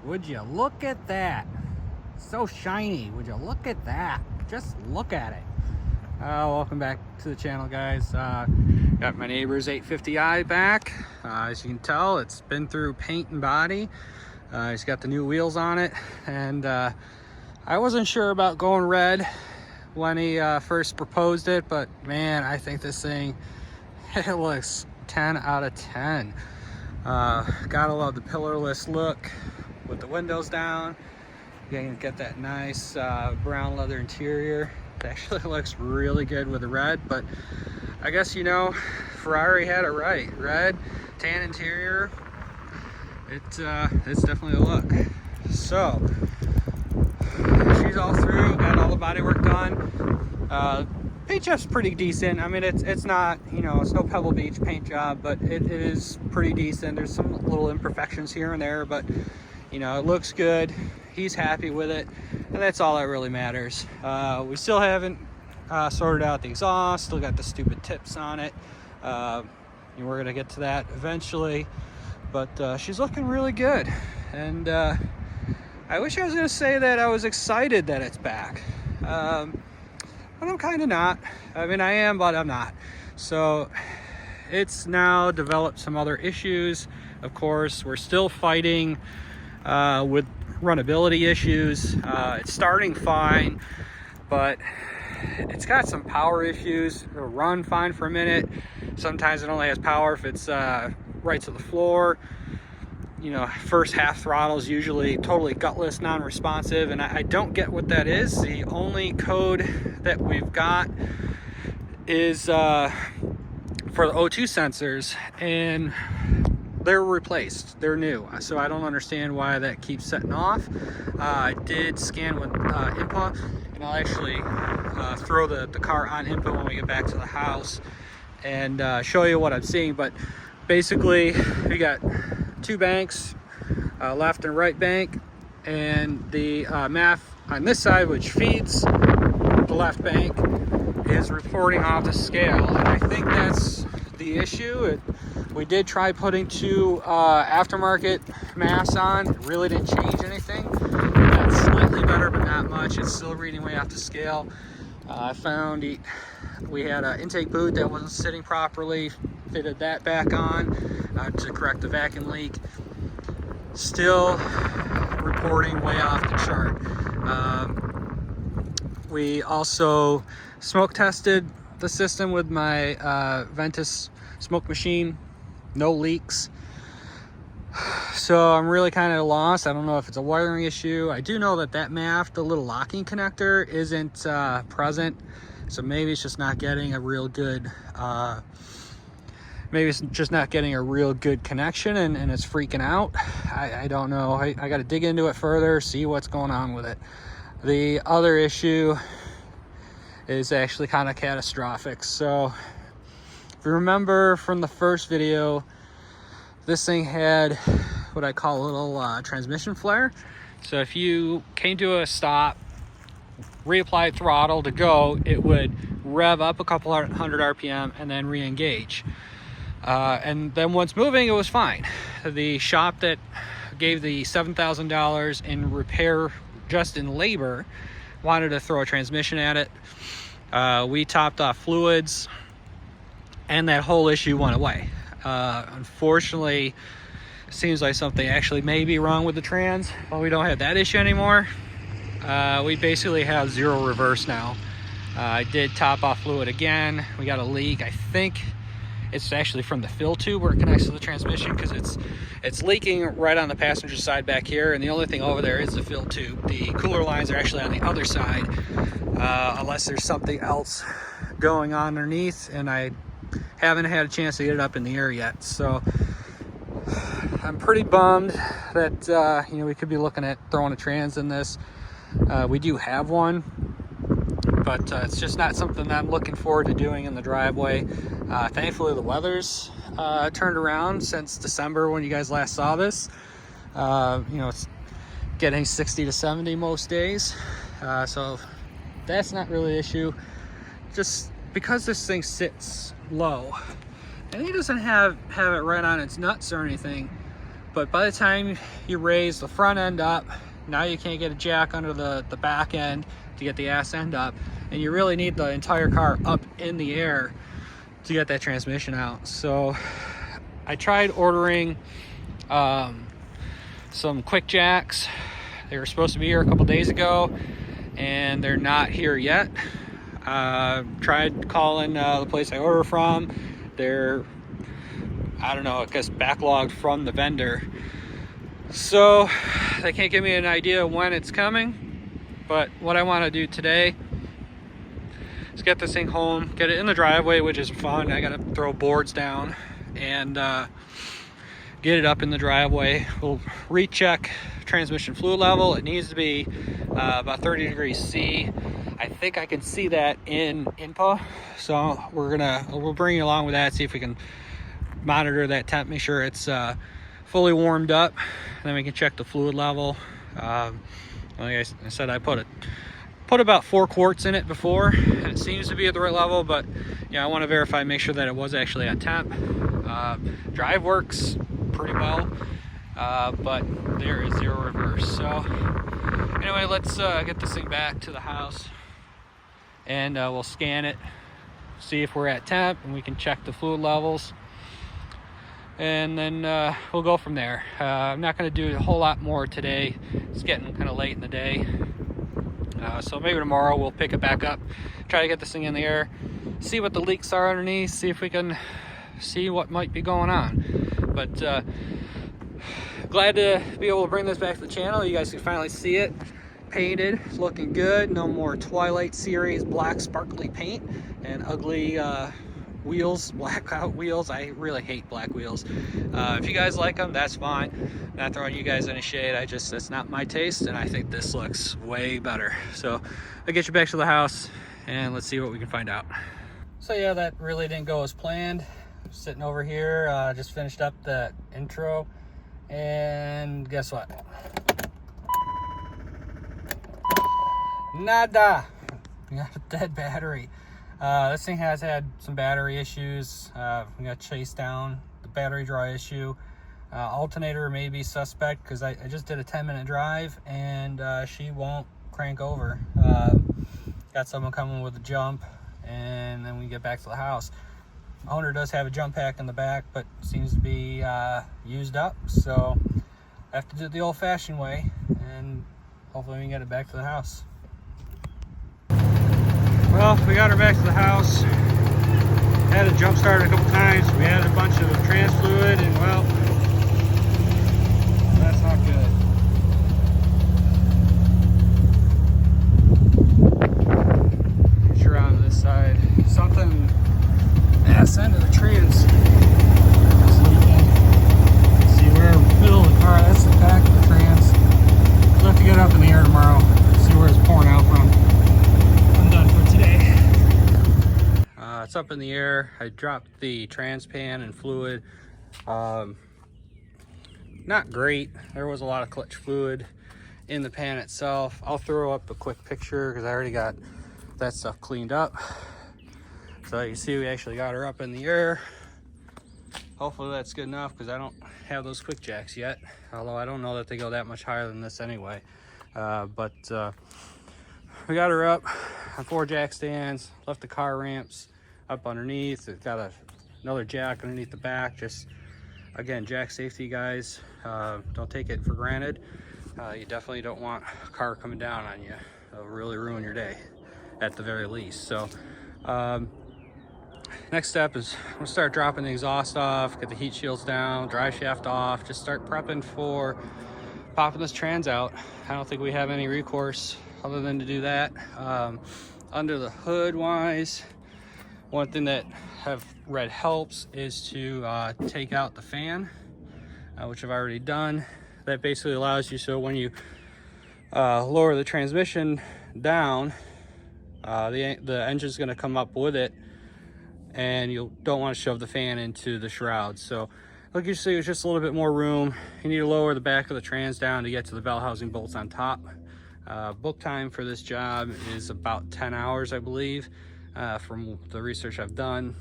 Would you look at that? So shiny. Would you look at that? Just look at it. Welcome back to the channel, guys. Got my neighbor's 850i back. As you can tell, it's been through paint and body. He's got the new wheels on it, and I wasn't sure about going red when he first proposed it, but man, I think this thing, it looks 10 out of 10. Gotta love the pillarless look with the windows down. You can get that nice brown leather interior. It actually looks really good with the red, but I guess, you know, Ferrari had it right. Red, tan interior, it's definitely a look. So she's all through, got all the body work done. Paint job's pretty decent. I mean, it's not, you know, it's no Pebble Beach paint job, but it is pretty decent. There's some little imperfections here and there, but you know, it looks good. He's happy with it, and that's all that really matters. We still haven't sorted out the exhaust, still got the stupid tips on it. We're gonna get to that eventually, but she's looking really good. And I wish I was gonna say that I was excited that it's back, but I'm kind of not. I mean, I am, but I'm not. So it's now developed some other issues. Of course, we're still fighting with runnability issues. It's starting fine, but it's got some power issues. It'll run fine for a minute. Sometimes it only has power if it's right to the floor. You know, first half throttle is usually totally gutless, non-responsive, and I don't get what that is. The only code that we've got is for the O2 sensors, and they're replaced, they're new, so I don't understand why that keeps setting off. I did scan with IMPA, and I'll actually throw the car on IMPA when we get back to the house and show you what I'm seeing. But basically, we got two banks, left and right bank, and the MAF on this side, which feeds the left bank, is reporting off the scale, and I think that's the issue. We did try putting two aftermarket MAFs on. It really didn't change anything. That's slightly better, but not much. It's still reading way off the scale. I found we had an intake boot that wasn't sitting properly. Fitted that back on to correct the vacuum leak. Still reporting way off the chart. We also smoke tested the system with my Ventus smoke machine. No leaks. So I'm really kind of lost. I don't know if it's a wiring issue. I do know that MAF, the little locking connector, isn't present. So maybe it's just not getting a real good connection, and it's freaking out. I don't know. I got to dig into it further, see what's going on with it. The other issue is actually kind of catastrophic. So if you remember from the first video, this thing had what I call a little transmission flare. So if you came to a stop, reapplied throttle to go, it would rev up a couple hundred RPM and then re-engage. And then once moving, it was fine. The shop that gave the $7,000 in repair just in labor wanted to throw a transmission at it. We topped off fluids, and that whole issue went away. Unfortunately, it seems like something actually may be wrong with the trans, but we don't have that issue anymore. We basically have zero reverse now. I did top off fluid again. We got a leak. I think it's actually from the fill tube where it connects to the transmission, because it's leaking right on the passenger side back here, and the only thing over there is the fill tube. The cooler lines are actually on the other side, unless there's something else going on underneath, and I haven't had a chance to get it up in the air yet. So I'm pretty bummed that you know, we could be looking at throwing a trans in this. We do have one, but it's just not something that I'm looking forward to doing in the driveway. Thankfully, the weather's turned around since December when you guys last saw this. You know, it's getting 60 to 70 most days, so that's not really an issue. Just because this thing sits low, and he doesn't have it right on its nuts or anything, but by the time you raise the front end up, now you can't get a jack under the back end to get the ass end up, and you really need the entire car up in the air to get that transmission out. So I tried ordering some quick jacks. They were supposed to be here a couple days ago, and they're not here yet. Tried calling the place I order from. They're, I don't know, I guess backlogged from the vendor. So they can't give me an idea when it's coming. But what I want to do today is get this thing home, get it in the driveway, which is fun. I gotta throw boards down and get it up in the driveway. We'll recheck transmission fluid level. It needs to be about 30 degrees C. I think I can see that in INPA, so we'll bring you along with that, see if we can monitor that temp, make sure it's fully warmed up, and then we can check the fluid level. Like I said, I put about 4 quarts in it before, and it seems to be at the right level, but yeah, I want to verify, make sure that it was actually at temp. Drive works pretty well, but there is zero reverse. So anyway, let's get this thing back to the house, and we'll scan it, see if we're at temp, and we can check the fluid levels, and then we'll go from there. I'm not going to do a whole lot more today. It's getting kind of late in the day, so maybe tomorrow we'll pick it back up, try to get this thing in the air, see what the leaks are underneath, see if we can see what might be going on. But glad to be able to bring this back to the channel. You guys can finally see it painted. It's looking good. No more Twilight series black sparkly paint and ugly wheels, blackout wheels. I really hate black wheels. If you guys like them, that's fine. Not throwing you guys any shade. That's not my taste, and I think this looks way better. So I'll get you back to the house and let's see what we can find out. So yeah, that really didn't go as planned. Sitting over here, just finished up the intro, and guess what? Nada. We got a dead battery. This thing has had some battery issues. We got chased down, the battery draw issue. Alternator may be suspect because I just did a 10-minute drive and she won't crank over. Got someone coming with a jump, and then we get back to the house. Owner does have a jump pack in the back, but seems to be used up, so I have to do it the old-fashioned way, and hopefully we can get it back to the house. Well, we got her back to the house. Had it jump started a couple times. We added a bunch of trans fluid, and well, that's not good. Get you around to this side. Something ass end of the trans is leaking. See, we're in the middle of the car. That's the back of the trans. We'll have to get up in the air tomorrow, see where it's pouring out from. I'm done for today. It's up in the air. I dropped the trans pan and fluid. Not great. There was a lot of clutch fluid in the pan itself. I'll throw up a quick picture because I already got that stuff cleaned up. So you see we actually got her up in the air. Hopefully that's good enough because I don't have those quick jacks yet. Although I don't know that they go that much higher than this anyway. But we got her up on 4 jack stands, left the car ramps up underneath. It's got another jack underneath the back. Just, again, jack safety, guys. Don't take it for granted. You definitely don't want a car coming down on you. It'll really ruin your day at the very least. So next step is we'll start dropping the exhaust off, get the heat shields down, drive shaft off, just start prepping for popping this trans out. I don't think we have any recourse other than to do that. Under the hood wise, one thing that I've read helps is to take out the fan, which I've already done. That basically allows you, so when you lower the transmission down, the engine's going to come up with it, and you don't want to shove the fan into the shroud. So like you see, it's just a little bit more room. You need to lower the back of the trans down to get to the bell housing bolts on top. Book time for this job is about 10 hours, I believe, from the research I've done.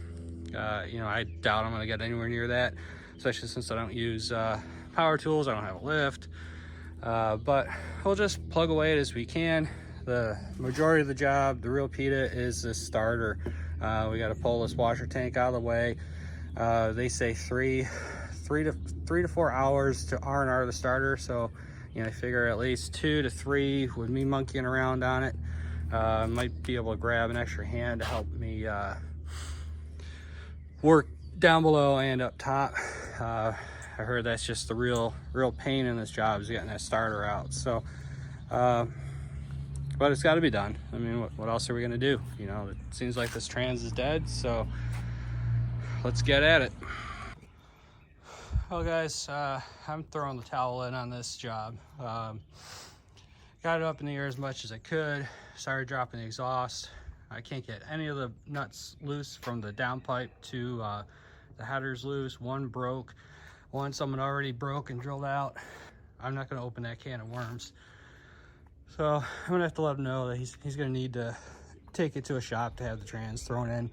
You know, I doubt I'm going to get anywhere near that, especially since I don't use power tools, I don't have a lift, but we'll just plug away it as we can. The majority of the job, the real PETA, is the starter. We got to pull this washer tank out of the way. They say three to 4 hours to R&R the starter, so you know, I figure at least 2 to 3 with me monkeying around on it. Might be able to grab an extra hand to help me work down below and up top. I heard that's just the real pain in this job, is getting that starter out. So but it's got to be done. I mean, what else are we gonna do? You know, it seems like this trans is dead, so let's get at it. Well guys, I'm throwing the towel in on this job. Got it up in the air as much as I could, started dropping the exhaust. I can't get any of the nuts loose from the downpipe to the headers loose. One broke, one someone already broke and drilled out. I'm not gonna open that can of worms. So I'm gonna have to let him know that he's gonna need to take it to a shop to have the trans thrown in.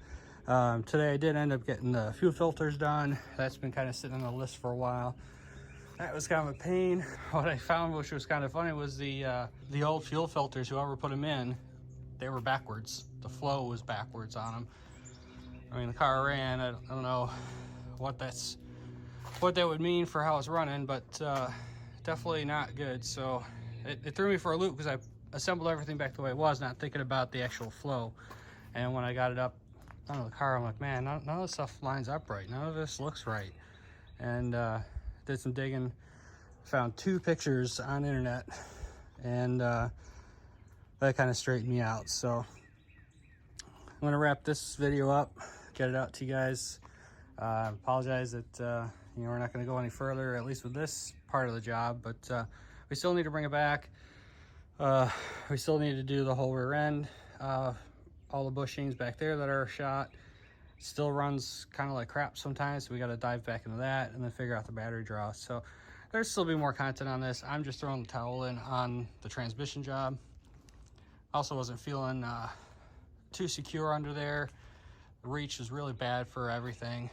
Today I did end up getting the fuel filters done. That's been kind of sitting on the list for a while. That was kind of a pain. What I found, which was kind of funny, was the old fuel filters, whoever put them in, they were backwards. The flow was backwards on them. I mean, the car ran. I don't know what that would mean for how it's running, but definitely not good. So it threw me for a loop because I assembled everything back the way it was, not thinking about the actual flow. And when I got it up out of the car, I'm like, man, none of this stuff lines up right. None of this looks right. And did some digging, found 2 pictures on the internet, and that kind of straightened me out. So I'm gonna wrap this video up, get it out to you guys. Apologize that you know, we're not gonna go any further, at least with this part of the job, but we still need to bring it back. We still need to do the whole rear end, all the bushings back there that are shot. Still runs kind of like crap sometimes, so we got to dive back into that and then figure out the battery draw. So there's still be more content on this. I'm just throwing the towel in on the transmission job. Also wasn't feeling too secure under there. The reach is really bad for everything.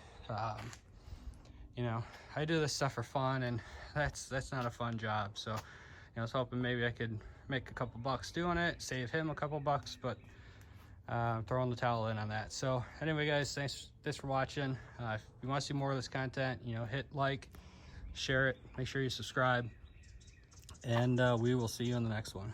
You know, I do this stuff for fun, and that's not a fun job. So, you know, I was hoping maybe I could make a couple bucks doing it, save him a couple bucks, but throwing the towel in on that. So anyway guys, thanks for watching. If you want to see more of this content, you know, hit like, share it, make sure you subscribe, and we will see you in the next one.